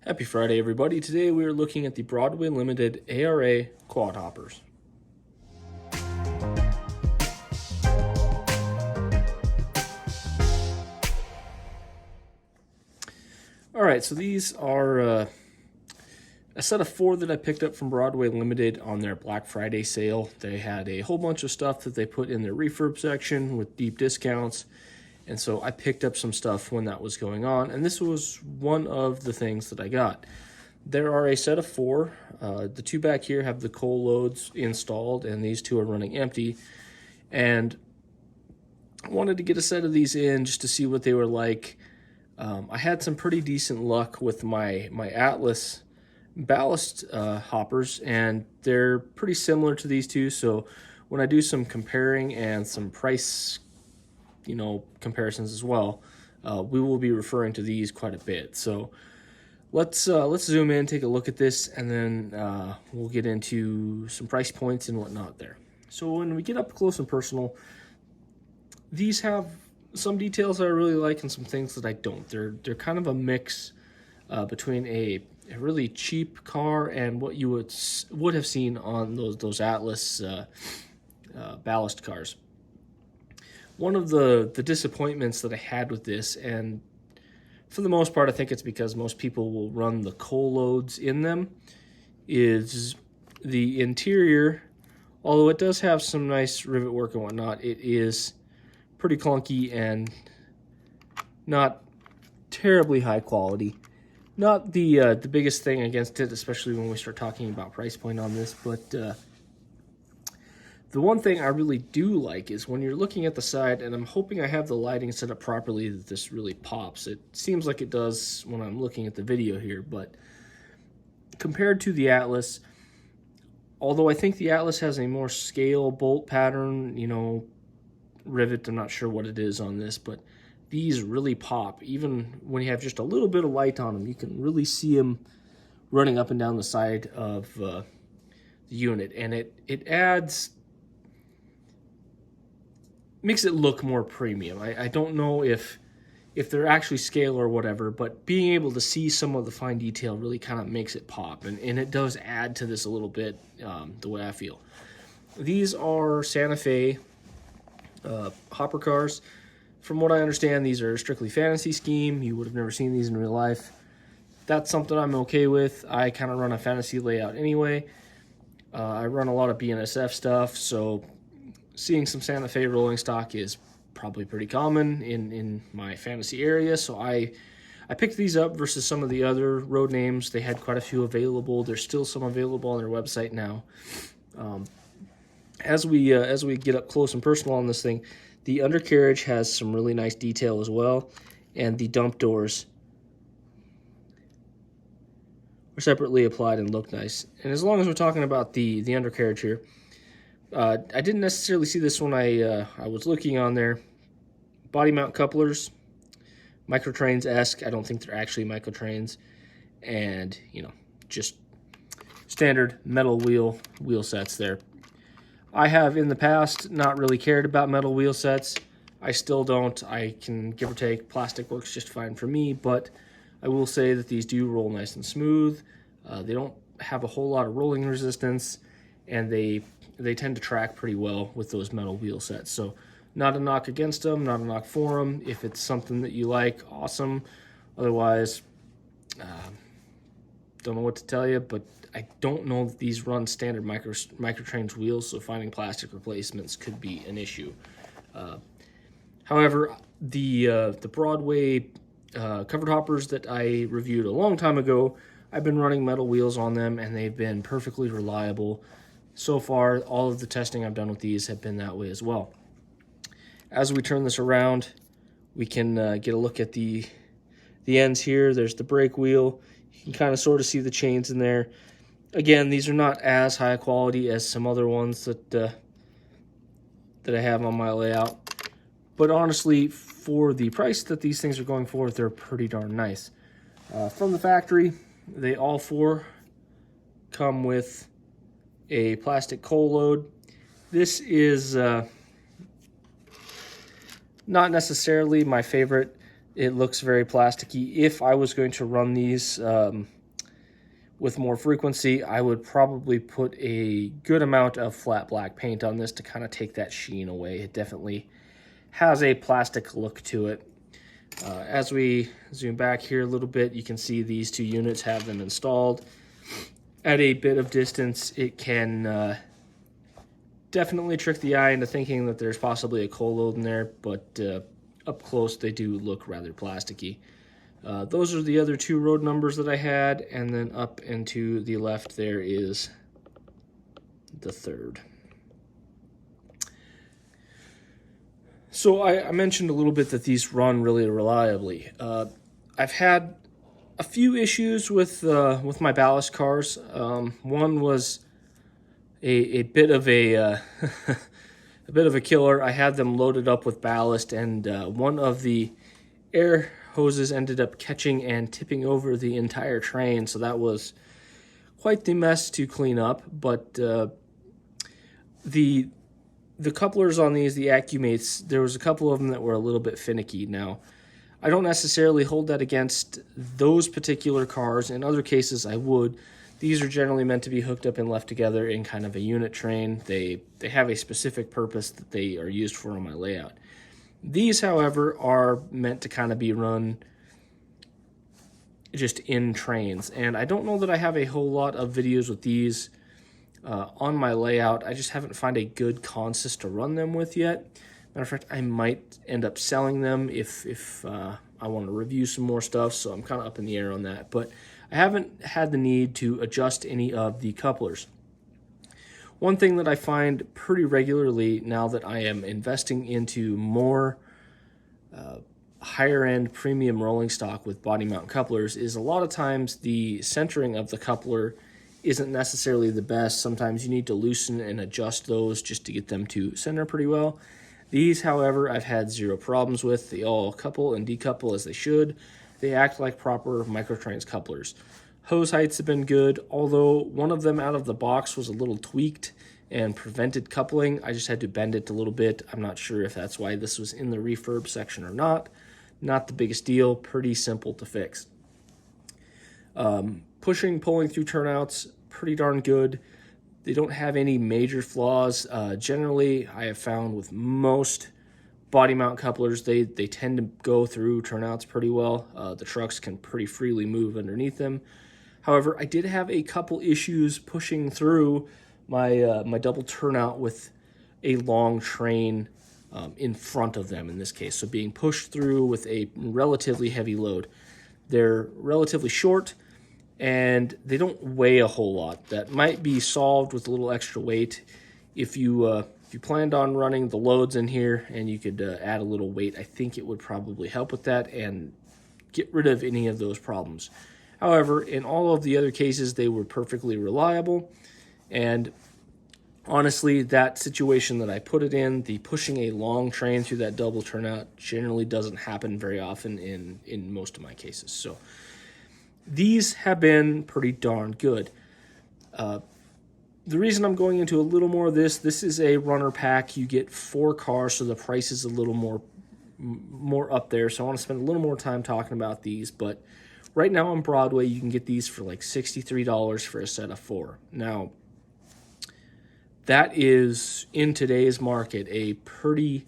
Happy Friday, everybody. Today we are looking at the Broadway Limited ARA quad hoppers. All right, so these are a set of 4 that I picked up from Broadway Limited on their Black Friday sale. They had a whole bunch of stuff that they put in their refurb section with deep discounts. And so I picked up some stuff when that was going on, and this was one of the things that I got. There are a set of 4. The 2 back here have the coal loads installed, and these 2 are running empty. And I wanted to get a set of these in just to see what they were like. I had some pretty decent luck with my Atlas ballast hoppers, and they're pretty similar to these 2. So when I do some comparing and some price comparisons as well, we will be referring to these quite a bit. So let's zoom in, take a look at this, and then we'll get into some price points and whatnot there. So when we get up close and personal, these have some details that I really like and some things that I don't. They're kind of a mix between a really cheap car and what you would have seen on those Atlas ballast cars. One of the disappointments that I had with this, and for the most part I think it's because most people will run the coal loads in them, is the interior. Although it does have some nice rivet work and whatnot, it is pretty clunky and not terribly high quality. Not the biggest thing against it, especially when we start talking about price point on this, but the one thing I really do like is when you're looking at the side, and I'm hoping I have the lighting set up properly that this really pops. It seems like it does when I'm looking at the video here, but compared to the Atlas, although I think the Atlas has a more scale bolt pattern, rivet, I'm not sure what it is on this, but these really pop. Even when you have just a little bit of light on them, you can really see them running up and down the side of the unit, and it makes it look more premium. I don't know if they're actually scale or whatever, but being able to see some of the fine detail really kind of makes it pop, and it does add to this a little bit, the way I feel. These are Santa Fe hopper cars. From what I understand, these are strictly fantasy scheme. You would have never seen these in real life. That's something I'm okay with. I kind of run a fantasy layout anyway. I run a lot of BNSF stuff, so seeing some Santa Fe rolling stock is probably pretty common in my fantasy area. So I picked these up versus some of the other road names. They had quite a few available. There's still some available on their website now. As we get up close and personal on this thing, the undercarriage has some really nice detail as well, and the dump doors are separately applied and look nice. And as long as we're talking about the undercarriage here, I didn't necessarily see this when I was looking on there. Body mount couplers, microtrains-esque. I don't think they're actually microtrains, and just standard metal wheel sets there. I have in the past not really cared about metal wheel sets. I still don't. I can give or take. Plastic works just fine for me, but I will say that these do roll nice and smooth. They don't have a whole lot of rolling resistance, and they tend to track pretty well with those metal wheel sets. So not a knock against them, not a knock for them. If it's something that you like, awesome. Otherwise, don't know what to tell you, but I don't know that these run standard microtrains wheels, so finding plastic replacements could be an issue. However, the Broadway covered hoppers that I reviewed a long time ago, I've been running metal wheels on them, and they've been perfectly reliable. So far, all of the testing I've done with these have been that way as well. As we turn this around, we can get a look at the ends here. There's the brake wheel. You can kind of sort of see the chains in there. Again, these are not as high quality as some other ones that I have on my layout. But honestly, for the price that these things are going for, they're pretty darn nice. From the factory, they all 4 come with a plastic coal load. This is not necessarily my favorite It looks very plasticky. If I was going to run these with more frequency, I would probably put a good amount of flat black paint on this to kind of take that sheen away. It definitely has a plastic look to it. As we zoom back here a little bit, you can see these two units have them installed. At a bit of distance, it can definitely trick the eye into thinking that there's possibly a coil load in there, but up close they do look rather plasticky. Those are the other two road numbers that I had, and then up and to the left there is the third. So I mentioned a little bit that these run really reliably. I've had a few issues with my ballast cars. One was a bit of a a bit of a killer. I had them loaded up with ballast, and one of the air hoses ended up catching and tipping over the entire train. So that was quite the mess to clean up. But the couplers on these, the AccuMates, there was a couple of them that were a little bit finicky. Now, I don't necessarily hold that against those particular cars. In other cases, I would. These are generally meant to be hooked up and left together in kind of a unit train. They have a specific purpose that they are used for on my layout. These, however, are meant to kind of be run just in trains. And I don't know that I have a whole lot of videos with these on my layout. I just haven't found a good consist to run them with yet. Matter of fact, I might end up selling them if I want to review some more stuff, so I'm kind of up in the air on that. But I haven't had the need to adjust any of the couplers. One thing that I find pretty regularly now that I am investing into more higher-end premium rolling stock with body mount couplers is a lot of times the centering of the coupler isn't necessarily the best. Sometimes you need to loosen and adjust those just to get them to center pretty well. These, however, I've had zero problems with. They all couple and decouple as they should. They act like proper microtrans couplers. Hose heights have been good, although one of them out of the box was a little tweaked and prevented coupling. I just had to bend it a little bit. I'm not sure if that's why this was in the refurb section or not. Not the biggest deal, pretty simple to fix. Pushing, pulling through turnouts, pretty darn good. They don't have any major flaws. Generally, I have found with most body mount couplers, they tend to go through turnouts pretty well. The trucks can pretty freely move underneath them. However, I did have a couple issues pushing through my double turnout with a long train in front of them in this case. So being pushed through with a relatively heavy load. They're relatively short and they don't weigh a whole lot. That might be solved with a little extra weight. If you planned on running the loads in here and you could add a little weight, I think it would probably help with that and get rid of any of those problems. However, in all of the other cases, they were perfectly reliable. And honestly, that situation that I put it in, the pushing a long train through that double turnout, generally doesn't happen very often in most of my cases. So these have been pretty darn good. The reason I'm going into a little more of this is a runner pack. You get 4 cars, so the price is a little more up there. So I want to spend a little more time talking about these. But right now on Broadway, you can get these for like $63 for a set of 4. Now, that is, in today's market, a pretty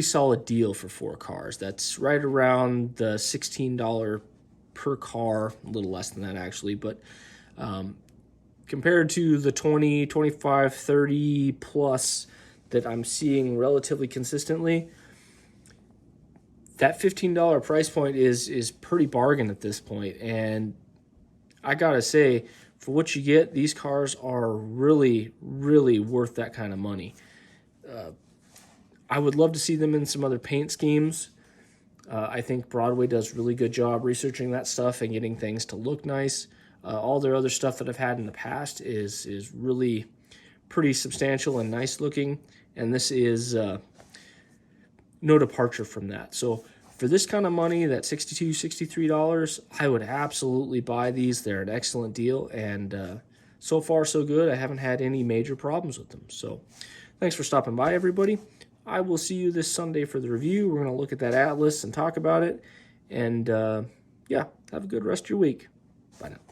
solid deal for 4 cars. That's right around the $16 per car, a little less than that actually, but compared to the 20, 25, 30 plus that I'm seeing relatively consistently, that $15 price point is pretty bargain at this point. And I gotta say, for what you get, these cars are really worth that kind of money. I would love to see them in some other paint schemes. I think Broadway does a really good job researching that stuff and getting things to look nice. All their other stuff that I've had in the past is really pretty substantial and nice looking, and this is no departure from that. So for this kind of money, that $62, $63, I would absolutely buy these. They're an excellent deal, and so far so good. I haven't had any major problems with them. So thanks for stopping by, everybody. I will see you this Sunday for the review. We're going to look at that Atlas and talk about it. And yeah, have a good rest of your week. Bye now.